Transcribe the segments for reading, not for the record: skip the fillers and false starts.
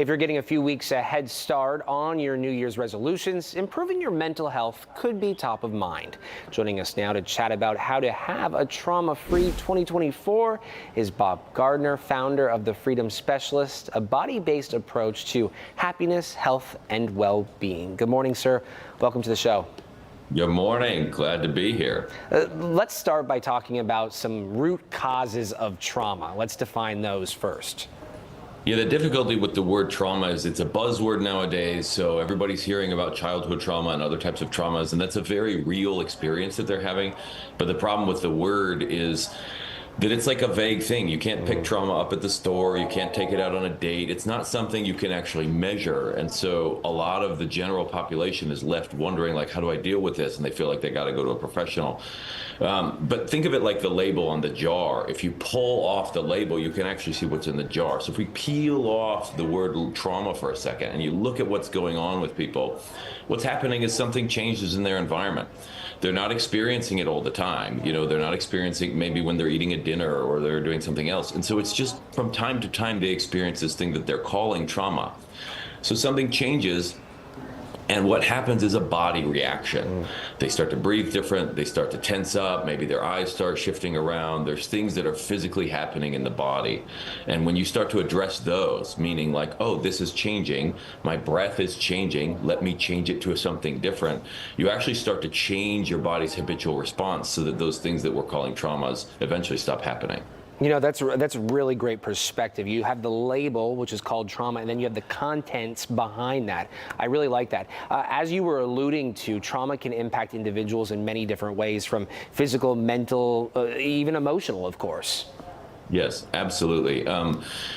If you're getting a few weeks a head start on your New Year's resolutions, improving your mental health could be top of mind. Joining us now to chat about how to have a trauma-free 2024 is Bob Gardner, founder of the Freedom Specialist, a body-based approach to happiness, health, and well-being. Good morning, sir. Welcome to the show. Good morning. Glad to be here. Let's start by talking about some root causes of trauma. Let's define those first. Yeah, the difficulty with the word trauma is it's a buzzword nowadays. So everybody's hearing about childhood trauma and other types of traumas, and that's a very real experience that they're having. But the problem with the word is that it's like a vague thing. You can't pick trauma up at the store. You can't take it out on a date. It's not something you can actually measure. And so a lot of the general population is left wondering, like, how do I deal with this? And they feel like they got to go to a professional. But think of it like the label on the jar. If you pull off the label, you can actually see what's in the jar. So if we peel off the word trauma for a second and you look at what's going on with people, what's happening is something changes in their environment. They're not experiencing it all the time. You know, they're not experiencing maybe when they're eating a dinner or they're doing something else. And so it's just from time to time they experience this thing that they're calling trauma. So something changes, and what happens is a body reaction. They start to breathe different. They start to tense up. Maybe their eyes start shifting around. There's things that are physically happening in the body. And when you start to address those, meaning like, oh, this is changing, my breath is changing, let me change it to something different, you actually start to change your body's habitual response so that those things that we're calling traumas eventually stop happening. You know, that's really great perspective. You have the label, which is called trauma, and then you have the contents behind that. I really like that. As you were alluding to, trauma can impact individuals in many different ways, from physical, mental, even emotional, of course. Yes, absolutely.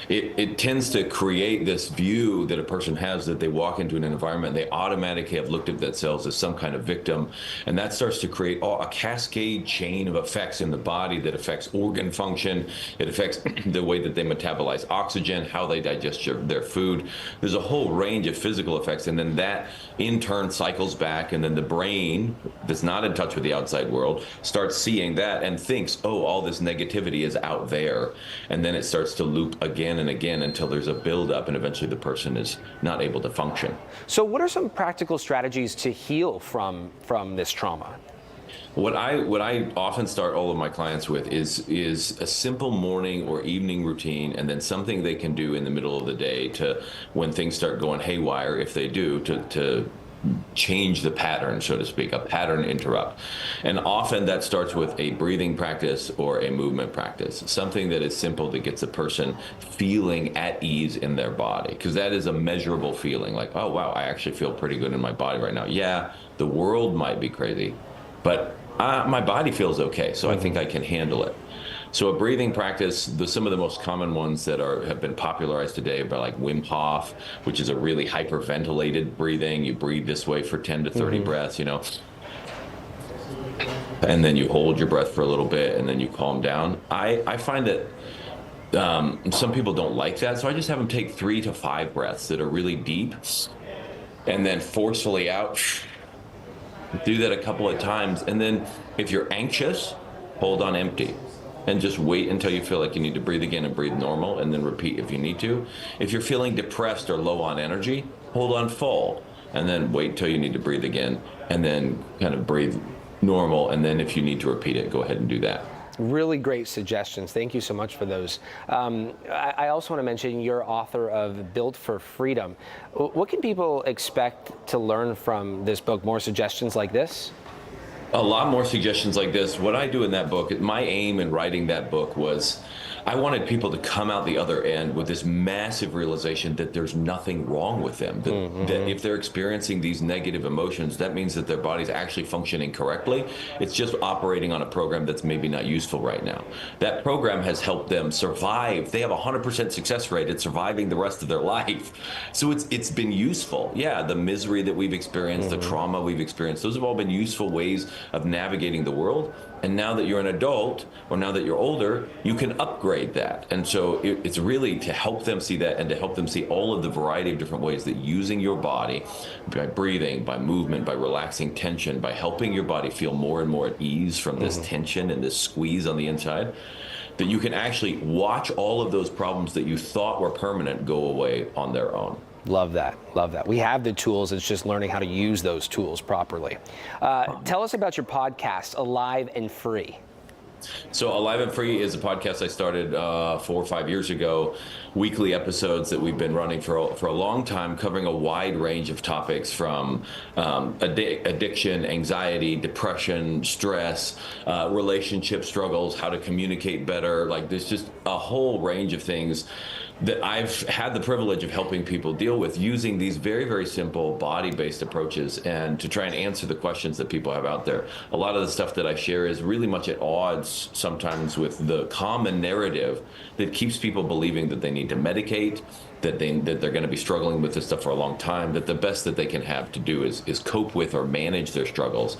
It tends to create this view that a person has that they walk into an environment, they automatically have looked at themselves as some kind of victim. And that starts to create a cascade chain of effects in the body that affects organ function. It affects the way that they metabolize oxygen, how they digest their food. There's a whole range of physical effects. And then that in turn cycles back. And then the brain that's not in touch with the outside world starts seeing that and thinks, oh, all this negativity is out there. And then it starts to loop again and again until there's a buildup and eventually the person is not able to function. So what are some practical strategies to heal from this trauma? What I often start all of my clients with is a simple morning or evening routine, and then something they can do in the middle of the day to, when things start going haywire, if they do, to change the pattern, so to speak, a pattern interrupt. And often that starts with a breathing practice or a movement practice, something that is simple that gets a person feeling at ease in their body, because that is a measurable feeling, like, oh, wow, I actually feel pretty good in my body right now. Yeah, the world might be crazy, but my body feels okay, so I think I can handle it. So a breathing practice, some of the most common ones that have been popularized today are like Wim Hof, which is a really hyperventilated breathing. You breathe this way for 10 to 30 breaths, you know, and then you hold your breath for a little bit and then you calm down. I find that some people don't like that, so I just have them take 3 to 5 breaths that are really deep and then forcefully out. Do that a couple of times, and then if you're anxious, hold on empty. And just wait until you feel like you need to breathe again and breathe normal, and then repeat if you need to. If you're feeling depressed or low on energy, hold on full, and then wait until you need to breathe again, and then kind of breathe normal, and then if you need to repeat it, go ahead and do that. Really great suggestions. Thank you so much for those. I also want to mention you're author of Built for Freedom. What can people expect to learn from this book? More suggestions like this? A lot more suggestions like this. What I do in that book, my aim in writing that book was I wanted people to come out the other end with this massive realization that there's nothing wrong with them. That if they're experiencing these negative emotions, that means that their body's actually functioning correctly. It's just operating on a program that's maybe not useful right now. That program has helped them survive. They have a 100% success rate at surviving the rest of their life. So it's been useful. Yeah, the misery that we've experienced, the trauma we've experienced, those have all been useful ways of navigating the world. And now that you're an adult, or now that you're older, you can upgrade that. And so it's really to help them see that and to help them see all of the variety of different ways that using your body, by breathing, by movement, by relaxing tension, by helping your body feel more and more at ease from this tension and this squeeze on the inside, that you can actually watch all of those problems that you thought were permanent go away on their own. Love that. Love that. We have the tools. It's just learning how to use those tools properly. Tell us about your podcast, Alive and Free. So Alive and Free is a podcast I started 4 or 5 years ago, weekly episodes that we've been running for a long time, covering a wide range of topics from addiction, anxiety, depression, stress, relationship struggles, how to communicate better. Like there's just a whole range of things that I've had the privilege of helping people deal with using these very, very simple body-based approaches and to try and answer the questions that people have out there. A lot of the stuff that I share is really much at odds sometimes with the common narrative that keeps people believing that they need to medicate, that they're going to be struggling with this stuff for a long time, that the best that they can have to do is cope with or manage their struggles.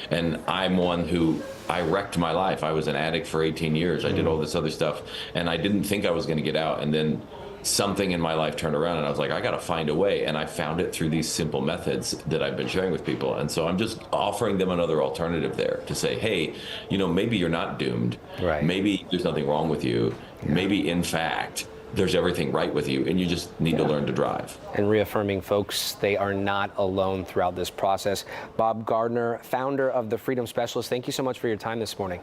And I'm one who, I wrecked my life. I was an addict for 18 years. I did all this other stuff, and I didn't think I was going to get out. And then something in my life turned around, and I was like, I got to find a way. And I found it through these simple methods that I've been sharing with people. And so I'm just offering them another alternative there to say, hey, maybe you're not doomed. Right. Maybe there's nothing wrong with you. Yeah. Maybe, in fact, there's everything right with you, and you just need to learn to drive. And reaffirming folks, they are not alone throughout this process. Bob Gardner, founder of the Freedom Specialist, thank you so much for your time this morning.